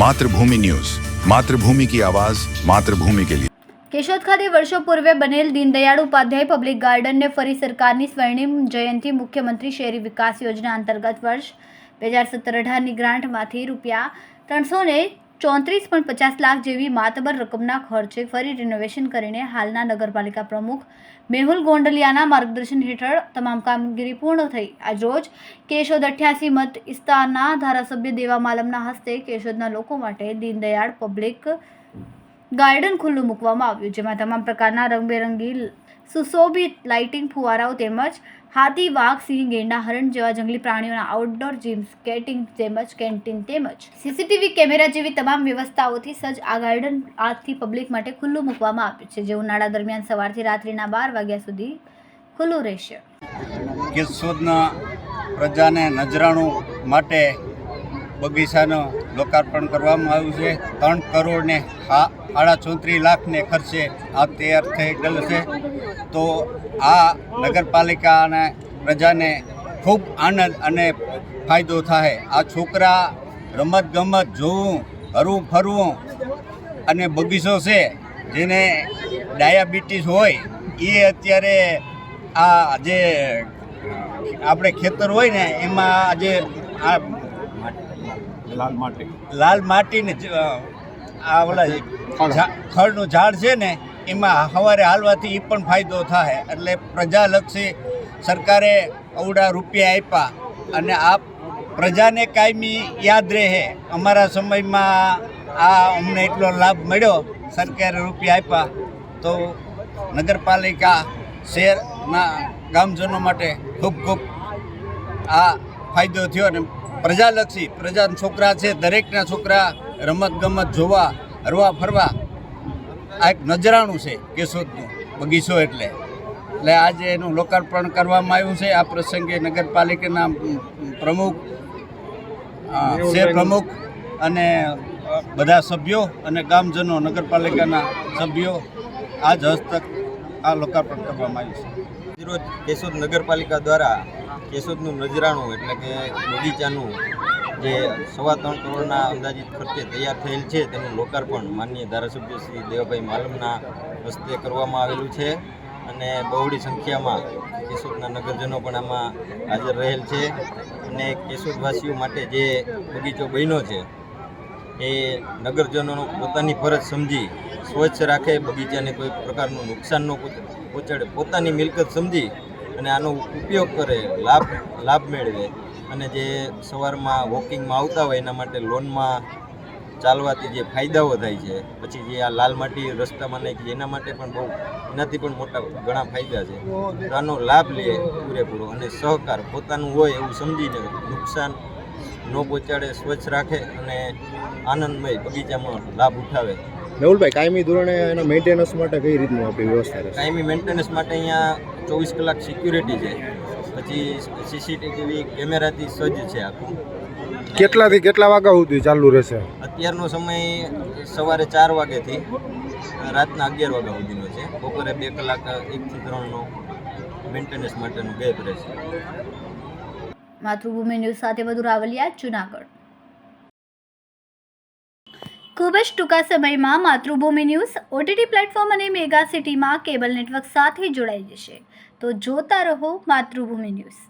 मातृभूमि न्यूज, मातृभूमि की आवाज, मातृभूमि के लिए। કેશોદ ખાતે વર્ષો પૂર્વે બનેલ દીનદયાળ ઉપાધ્યાય પબ્લિક ગાર્ડનને ફરી સરકારની સ્વર્ણિમ જયંતિ મુખ્યમંત્રી શહેરી વિકાસ યોજના અંતર્ગત વર્ષ 2017-18ની ગ્રાન્ટમાંથી ₹34.50 લાખ જેવી માતબર રકમના ખર્ચે ફરી રિનોવેશન કરીને હાલના નગરપાલિકા પ્રમુખ મેહુલ ગોંડલિયાના માર્ગદર્શન હેઠળ તમામ કામગીરી પૂર્ણ થઈ। આજરોજ કેશોદ 88 મત વિસ્તારના ધારાસભ્ય દેવા માલમના હસ્તે કેશોદના લોકો માટે દીનદયાળ પબ્લિક ગાર્ડન ખુલ્લું મૂકવામાં આવ્યું, જેમાં તમામ પ્રકારના રંગબેરંગી સુશોભિત લાઇટિંગ ફુવારાઓ તેમજ હાથી, વાઘ, સિંહ, ગેંડા, હરણ જેવા જંગલી પ્રાણીઓના આઉટડોર જીમ, સ્કેટિંગ તેમજ કેન્ટીન તેમજ સીસીટીવી કેમેરા જેવી તમામ વ્યવસ્થાઓથી સજ્જ આ ગાર્ડન આજથી પબ્લિક માટે ખુલ્લું મૂકવામાં આવ્યું છે, જે ઉનાળા દરમિયાન સવારથી રાત્રિના 12 વાગ્યા સુધી ખુલ્લું રહેશે। કેશોદના પ્રજાને નજરાણું માટે બગીચાનું લોકાર્પણ કરવામાં આવ્યું છે। 3 કરોડ ને 34 લાખને ખર્ચે આ તૈયાર થઈ ગયેલ છે। તો આ નગરપાલિકા અને પ્રજાને ખૂબ આનંદ અને ફાયદો થાય। આ છોકરા રમત ગમત જોવું, હરવું ફરવું અને બગીચો છે, જેને ડાયાબિટીસ હોય એ અત્યારે આ જે આપણે ખેતર હોય ને એમાં આજે આ લાલ માટીને આ ઓલા ખડનું ઝાડ છે ને એમાં સવારે હાલવાથી એ પણ ફાયદો થાય। એટલે પ્રજાલક્ષી સરકારે અવડા રૂપિયા આપ્યા અને આ પ્રજાને કાયમી યાદ રહે। અમારા સમયમાં આ અમને એટલો લાભ મળ્યો, સરકારે રૂપિયા આપ્યા, તો નગરપાલિકા શહેરના ગામજનો માટે ખૂબ ખૂબ આ ફાયદો થયો। અને પ્રજાલક્ષી પ્રજાના છોકરા છે, દરેકના છોકરા રમત ગમત જોવા, હરવા ફરવા આ એક નજરાણું છે કેશોદનું બગીચો। એટલે આજે એનું લોકાર્પણ કરવામાં આવ્યું છે। આ પ્રસંગે નગરપાલિકાના પ્રમુખ, શહેર પ્રમુખ અને બધા સભ્યો અને ગામજનો, નગરપાલિકાના સભ્યો આજ હસ્તક આ લોકાર્પણ કરવામાં આવ્યું છે। રોજ કેશોદ નગરપાલિકા દ્વારા કેશોદનું નજરાણું એટલે કે બગીચાનું જે 3.25 કરોડના અંદાજિત ખર્ચે તૈયાર થયેલ છે, તેનું લોકાર્પણ માનનીય ધારાસભ્ય શ્રી દેવાભાઈ માલમના હસ્તે કરવામાં આવેલું છે। અને બહોળી સંખ્યામાં કેશોદના નગરજનો પણ આમાં હાજર રહેલ છે। અને કેશોદવાસીઓ માટે જે બગીચો બન્યો છે એ નગરજનોનો પોતાની ફરજ સમજી સ્વચ્છ રાખે, બગીચાને કોઈ પ્રકારનું નુકસાન ન પહોંચાડે, પોતાની મિલકત સમજી અને આનો ઉપયોગ કરે, લાભ મેળવે। અને જે સવારમાં વોકિંગમાં આવતા હોય એના માટે લોનમાં ચાલવાથી જે ફાયદાઓ થાય છે, પછી જે આ લાલ માટી રસ્તામાં નાખી એના માટે પણ એનાથી પણ મોટા ઘણા ફાયદા છે। તો આનો લાભ લે પૂરેપૂરો અને સહકાર પોતાનું હોય એવું સમજીને નુકસાન ન પહોંચાડે, સ્વચ્છ રાખે અને આનંદમય બગીચામાં લાભ ઉઠાવે। મેહુલભાઈ, કાયમી ધોરણે એના મેન્ટેનન્સ માટે કઈ રીતનું આપણી વ્યવસ્થા રહેશે? કાયમી મેન્ટેનન્સ માટે અહીંયા 24 કલાક સિક્યુરિટી છે, પછી સીસીટીવી કેમેરાથી સજ્જ છે આખું। કેટલાથી કેટલા વાગ્યા સુધી ચાલુ રહેશે? અત્યારનો સમય સવારે 4 વાગ્યાથી રાતના 11 વાગ્યા સુધીનો છે। બપોરે 2 કલાક 1 થી 3નો મેન્ટેનન્સ માટેનું ગેપ રહેશે। માતૃભૂમિ ન્યૂઝ સાથે વધુ રાવલિયા, જૂનાગઢ। ખૂબ જ ટૂંકા સમયમાં માતૃભૂમિ ન્યૂઝ OTT પ્લેટફોર્મ અને મેગા સિટીમાં કેબલ નેટવર્ક સાથે જોડાઈ જશે, તો જોતા રહો માતૃભૂમિ ન્યૂઝ।